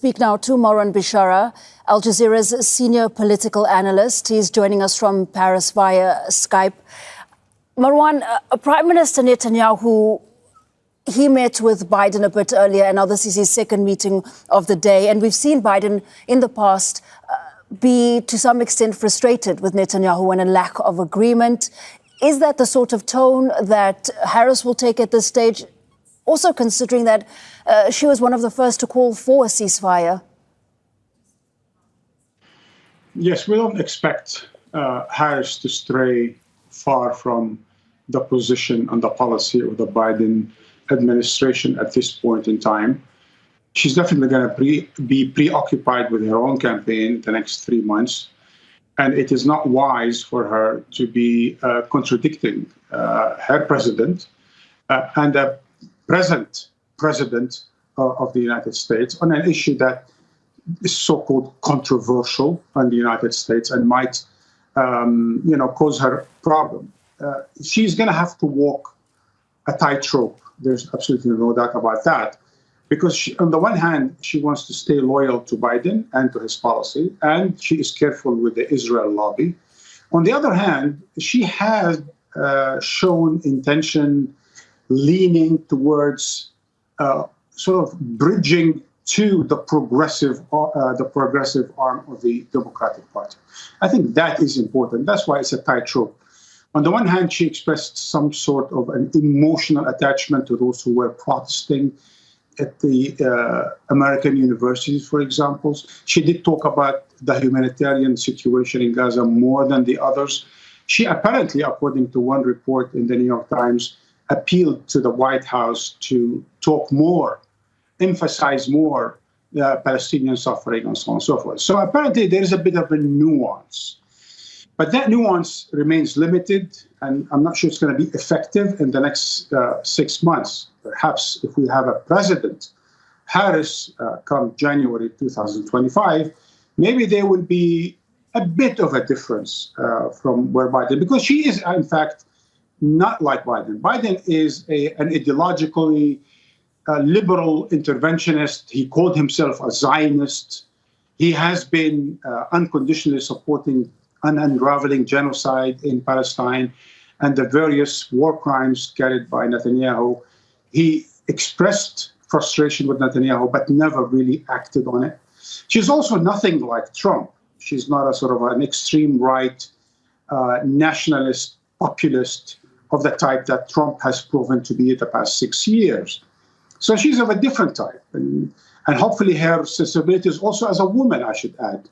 speak now to Marwan Bishara, Al Jazeera's senior political analyst. He's joining us from Paris via Skype. Marwan, Prime Minister Netanyahu, he met with Biden a bit earlier, and now this is his second meeting of the day. And we've seen Biden in the past be, to some extent, frustrated with Netanyahu and a lack of agreement. Is that the sort of tone that Harris will take at this stage? Also considering that she was one of the first to call for a ceasefire. Yes, we don't expect Harris to stray far from the position and the policy of the Biden administration at this point in time. She's definitely going to be preoccupied with her own campaign the next 3 months. And it is not wise for her to be contradicting her president and the present president of the United States on an issue that is so-called controversial in the United States and might, cause her problem. She's going to have to walk a tightrope. There's absolutely no doubt about that. Because on the one hand, she wants to stay loyal to Biden and to his policy, and she is careful with the Israel lobby. On the other hand, she has shown intention leaning towards sort of bridging to the progressive arm of the Democratic Party. I think that is important. That's why it's a tightrope. On the one hand, she expressed some sort of an emotional attachment to those who were protesting at the American universities, for example. She did talk about the humanitarian situation in Gaza more than the others. She apparently, according to one report in the New York Times, appealed to the White House to talk more, emphasize more Palestinian suffering and so on and so forth. So apparently there is a bit of a nuance. But that nuance remains limited, and I'm not sure it's going to be effective in the next 6 months. Perhaps if we have a president, Harris, come January 2025, maybe there will be a bit of a difference from where Biden, because she is, in fact, not like Biden. Biden is an ideologically liberal interventionist. He called himself a Zionist. He has been unconditionally supporting an unraveling genocide in Palestine and the various war crimes carried by Netanyahu. He expressed frustration with Netanyahu, but never really acted on it. She's also nothing like Trump. She's not a sort of an extreme right nationalist populist of the type that Trump has proven to be in the past 6 years. So she's of a different type. And hopefully her sensibilities also as a woman, I should add,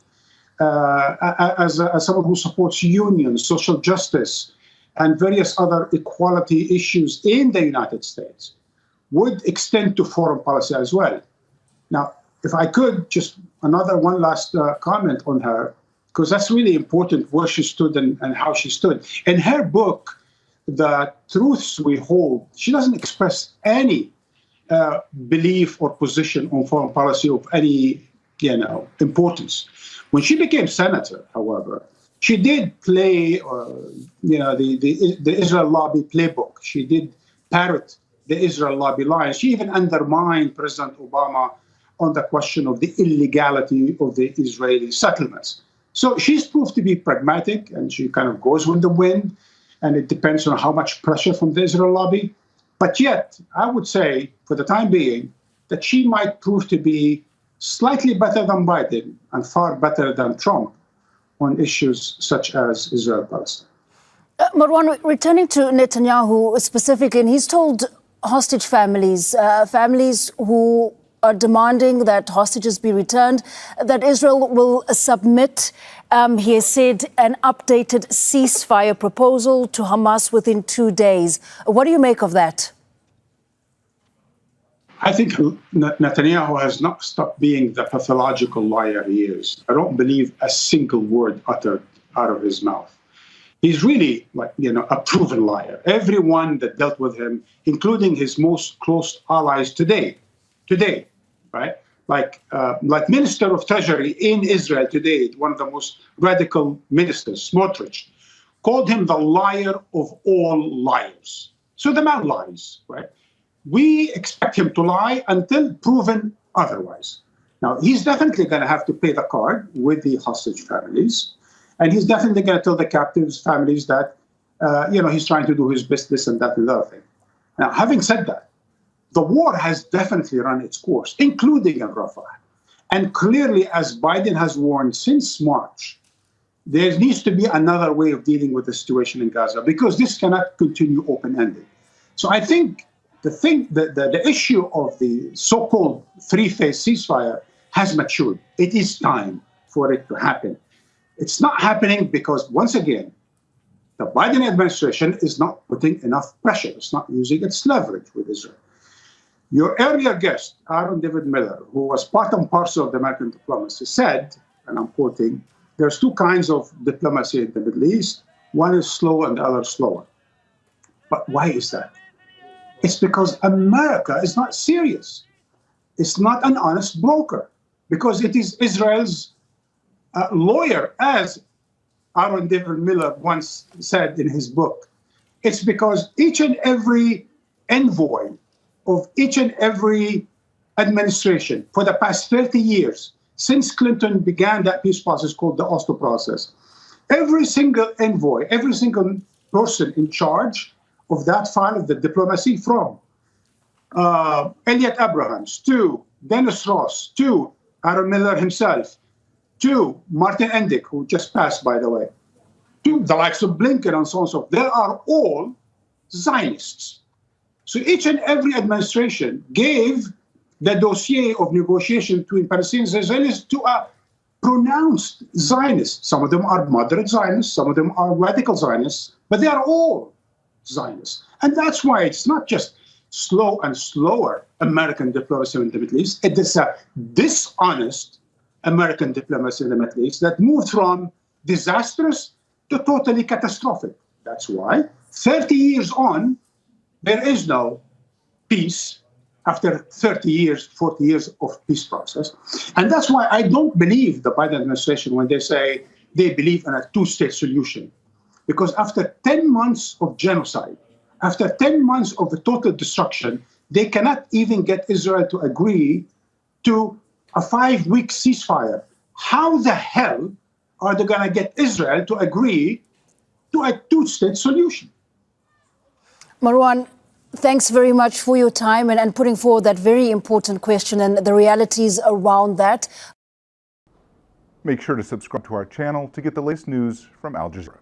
as someone who supports unions, social justice, and various other equality issues in the United States, would extend to foreign policy as well. Now, if I could, just one last comment on her, because that's really important, where she stood and how she stood. In her book, The Truths We Hold, she doesn't express any belief or position on foreign policy of any, importance. When she became senator, however, she did play, the Israel lobby playbook. She did parrot the Israel lobby line. She even undermined President Obama on the question of the illegality of the Israeli settlements. So she's proved to be pragmatic, and she kind of goes with the wind, and it depends on how much pressure from the Israel lobby. But yet, I would say, for the time being, that she might prove to be slightly better than Biden and far better than Trump on issues such as Israel-Palestine. Marwan, returning to Netanyahu specifically, and he's told hostage families, families who are demanding that hostages be returned, that Israel will submit, he has said, an updated ceasefire proposal to Hamas within 2 days. What do you make of that? I think Netanyahu has not stopped being the pathological liar he is. I don't believe a single word uttered out of his mouth. He's really a proven liar. Everyone that dealt with him, including his most close allies today, right? Like Minister of Treasury in Israel today, one of the most radical ministers, Smotrich, called him the liar of all liars. So the man lies, right? We expect him to lie until proven otherwise. Now, he's definitely going to have to pay the card with the hostage families. And he's definitely going to tell the captives' families that, he's trying to do his best, this and that and the other thing. Now, having said that, the war has definitely run its course, including in Rafah. And clearly, as Biden has warned since March, there needs to be another way of dealing with the situation in Gaza, because this cannot continue open-ended. So I think the issue of the so-called three-phase ceasefire has matured. It is time for it to happen. It's not happening because, once again, the Biden administration is not putting enough pressure. It's not using its leverage with Israel. Your earlier guest, Aaron David Miller, who was part and parcel of the American diplomacy, said, and I'm quoting, there's two kinds of diplomacy in the Middle East. One is slow and the other is slower. But why is that? It's because America is not serious. It's not an honest broker, because it is Israel's lawyer, as Aaron David Miller once said in his book. It's because each and every envoy of each and every administration for the past 30 years, since Clinton began that peace process called the Oslo process, every single envoy, every single person in charge of that file of the diplomacy, from Elliot Abrahams to Dennis Ross to Aaron Miller himself to Martin Endick, who just passed, by the way, to the likes of Blinken and so on and so forth, they are all Zionists. So each and every administration gave the dossier of negotiation between Palestinians and Israelis to a pronounced Zionist. Some of them are moderate Zionists, some of them are radical Zionists, but they are all Zionists. And that's why it's not just slow and slower American diplomacy in the Middle East. It is a dishonest American diplomacy in the Middle East that moved from disastrous to totally catastrophic. That's why 30 years on, there is no peace after 30 years, 40 years of peace process. And that's why I don't believe the Biden administration when they say they believe in a two-state solution. Because after 10 months of genocide, after 10 months of the total destruction, they cannot even get Israel to agree to a 5-week ceasefire. How the hell are they going to get Israel to agree to a two-state solution? Marwan, thanks very much for your time and putting forward that very important question and the realities around that. Make sure to subscribe to our channel to get the latest news from Al Jazeera.